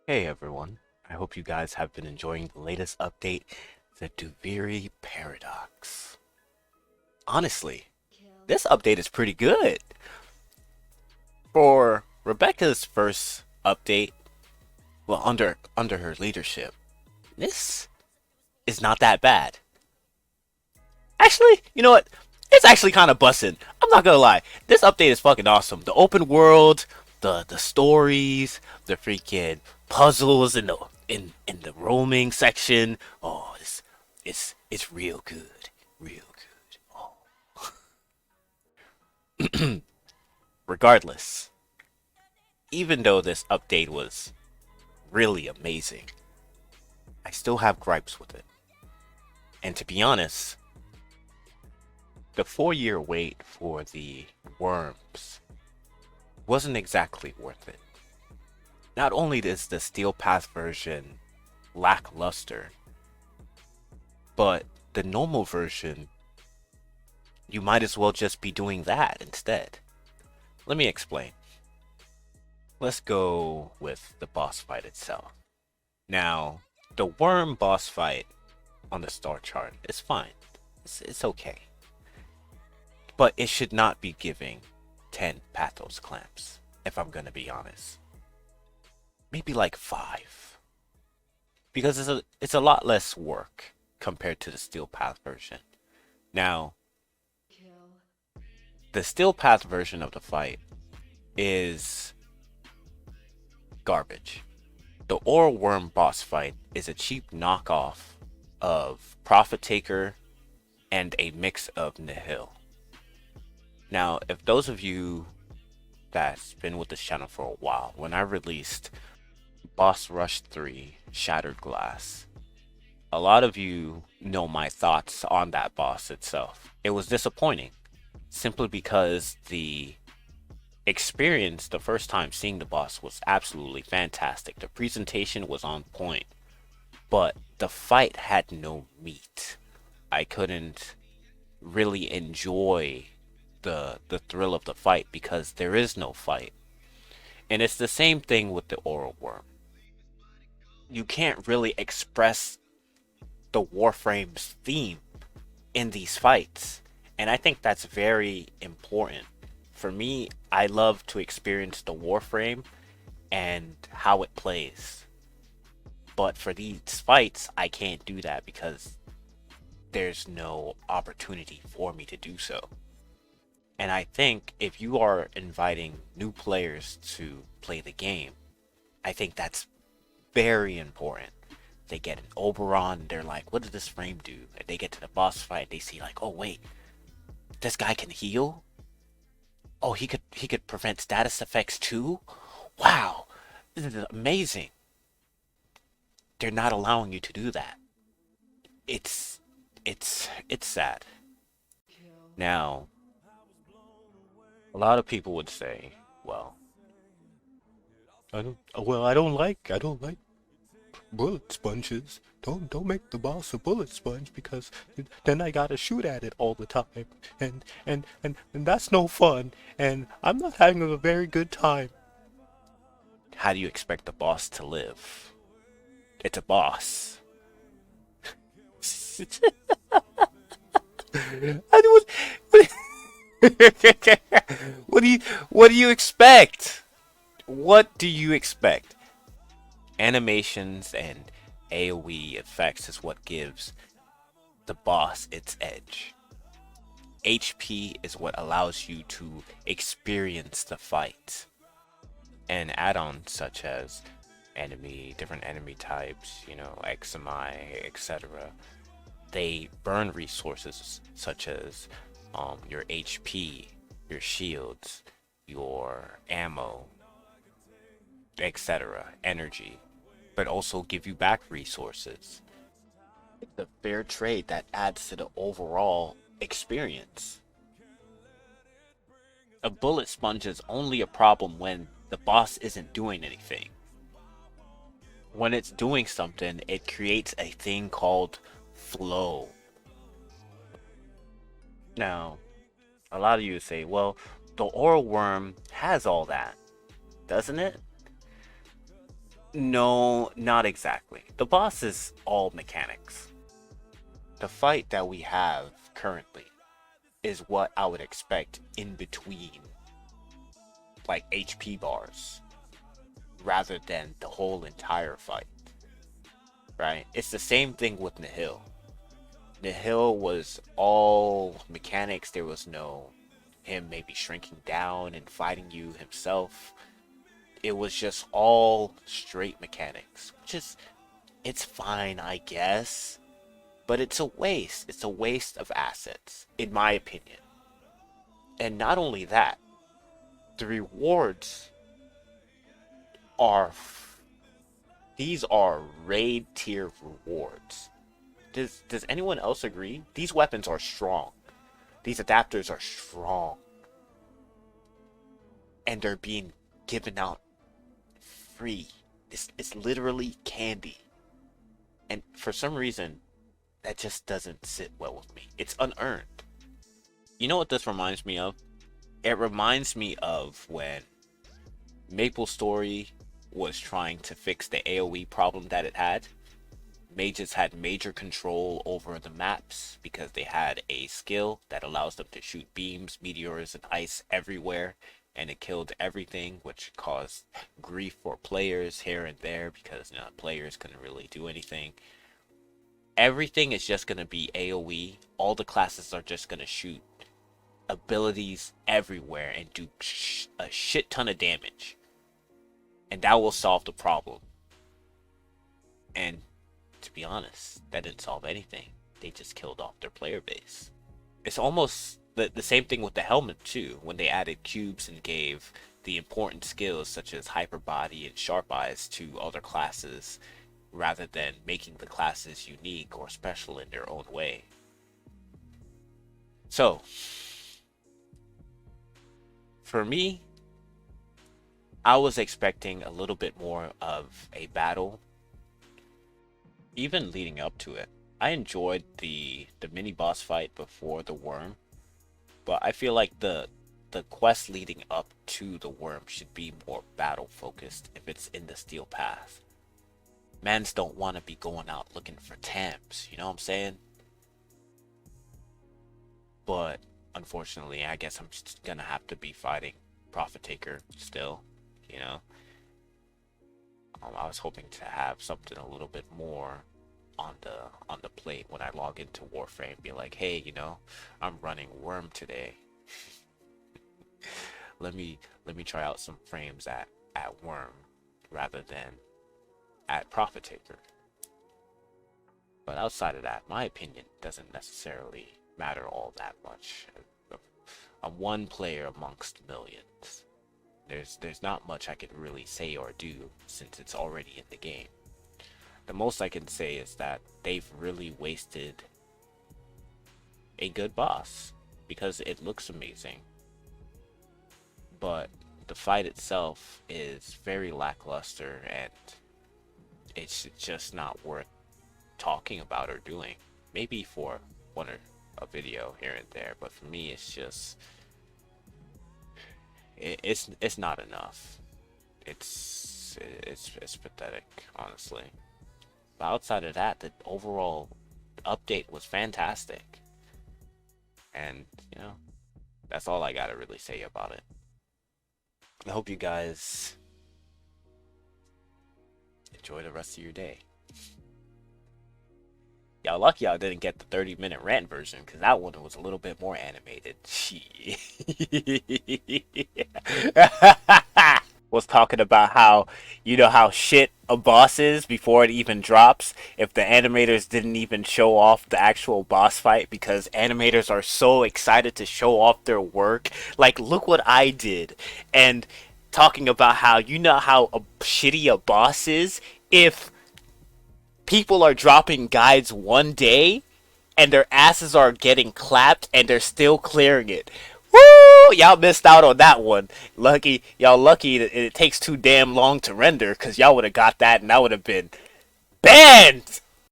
Hey everyone, I hope you guys have been enjoying the latest update, the Duviri Paradox. Honestly, this update is pretty good. For Rebecca's first update, well under her leadership, this is not that bad. Actually, you know what? It's actually kind of bussin'. I'm not gonna lie. This update is fucking awesome. The open world, the stories, the freaking puzzles in the roaming section. Oh, it's real good, real good. Oh. Regardless, even though this update was really amazing, I still have gripes with it. And to be honest, the 4-year wait for the worms wasn't exactly worth it. Not only is the Steel Path version lackluster, but the normal version, you might as well just be doing that instead. Let me explain. Let's go with the boss fight itself. Now, the worm boss fight on the star chart is fine. It's okay. But it should not be giving 10 pathos clamps, if I'm gonna be honest. Maybe like 5. Because it's a lot less work compared to the Steel Path version. Now, the Steel Path version of the fight is garbage. The Orowyrm boss fight is a cheap knockoff of Profit Taker and a mix of Nihil. Now, if those of you that's been with this channel for a while, when I released Boss Rush 3 Shattered Glass, a lot of you know my thoughts on that boss itself. It was disappointing, simply because the experience the first time seeing the boss was absolutely fantastic. The presentation was on point, but the fight had no meat. I couldn't really enjoy the thrill of the fight because there is no fight. And it's the same thing with the Orowyrm. You can't really express the Warframe's theme in these fights. And I think that's very important. For me, I love to experience the Warframe and how it plays. But for these fights, I can't do that because there's no opportunity for me to do so. And I think if you are inviting new players to play the game, I think that's very important. They get an Oberon, they're like, what does this frame do? And they get to the boss fight, they see like, oh wait, this guy can heal? Oh, he could prevent status effects too? Wow, this is amazing. They're not allowing you to do that. It's it's sad. Now, a lot of people would say, well, I don't like bullet sponges. Don't make the boss a bullet sponge because then I gotta shoot at it all the time, and that's no fun, and I'm not having a very good time. How do you expect the boss to live? It's a boss. I, what, what do you expect? What do you expect? Animations and AoE effects is what gives the boss its edge. HP is what allows you to experience the fight. And add-ons such as different enemy types, XMI, etc. They burn resources such as your HP, your shields, your ammo, etc., energy, but also give you back resources. It's a fair trade that adds to the overall experience. A bullet sponge is only a problem when the boss isn't doing anything. When it's doing something, it creates a thing called flow. Now, a lot of you say, well, the Orowyrm has all that, doesn't it? No, not exactly. The boss is all mechanics. The fight that we have currently is what I would expect in between, like HP bars, rather than the whole entire fight, right? It's the same thing with Nihil. Nihil was all mechanics. There was no him maybe shrinking down and fighting you himself. It was just all straight mechanics, which is, it's fine, I guess, but it's a waste. It's a waste of assets, in my opinion. And not only that, the rewards are, these are raid tier rewards. Does anyone else agree? These weapons are strong. These adapters are strong. And they're being given out free. It's literally candy. And for some reason, that just doesn't sit well with me. It's unearned. You know what this reminds me of? It reminds me of when MapleStory was trying to fix the AoE problem that it had. Mages had major control over the maps because they had a skill that allows them to shoot beams, meteors, and ice everywhere, and it killed everything, which caused grief for players here and there because players couldn't really do anything. Everything is just going to be AoE. All the classes are just going to shoot abilities everywhere and do a shit ton of damage. And that will solve the problem. And to be honest, that didn't solve anything. They just killed off their player base. It's almost the same thing with the helmet too, when they added cubes and gave the important skills such as hyper body and sharp eyes to other classes, rather than making the classes unique or special in their own way. So, for me, I was expecting a little bit more of a battle, even leading up to it. I enjoyed the mini boss fight before the worm, but I feel like the quest leading up to the worm should be more battle focused if it's in the Steel Path. Mans don't want to be going out looking for Tams, you know what I'm saying? But unfortunately, I guess I'm just gonna have to be fighting Prophet Taker still, you know? I was hoping to have something a little bit more on the plate when I log into Warframe. Be like, hey, I'm running Worm today. let me try out some frames at Worm rather than at Prophet Taker. But outside of that, my opinion doesn't necessarily matter all that much. I'm one player amongst millions. There's not much I can really say or do since it's already in the game. The most I can say is that they've really wasted a good boss because it looks amazing, but the fight itself is very lackluster and it's just not worth talking about or doing. Maybe for one or a video here and there, but for me it's just it's not enough. It's pathetic, honestly. But outside of that, the overall update was fantastic. And, that's all I gotta really say about it. I hope you guys enjoy the rest of your day. Y'all lucky y'all didn't get the 30-minute rant version, because that one was a little bit more animated. Was talking about how, how shit a boss is before it even drops, if the animators didn't even show off the actual boss fight, because animators are so excited to show off their work. Like, look what I did. And talking about how, how shitty a boss is if people are dropping guides one day and their asses are getting clapped and they're still clearing it. Woo! Y'all missed out on that one. Y'all lucky that it takes too damn long to render, because y'all would have got that and that would have been banned.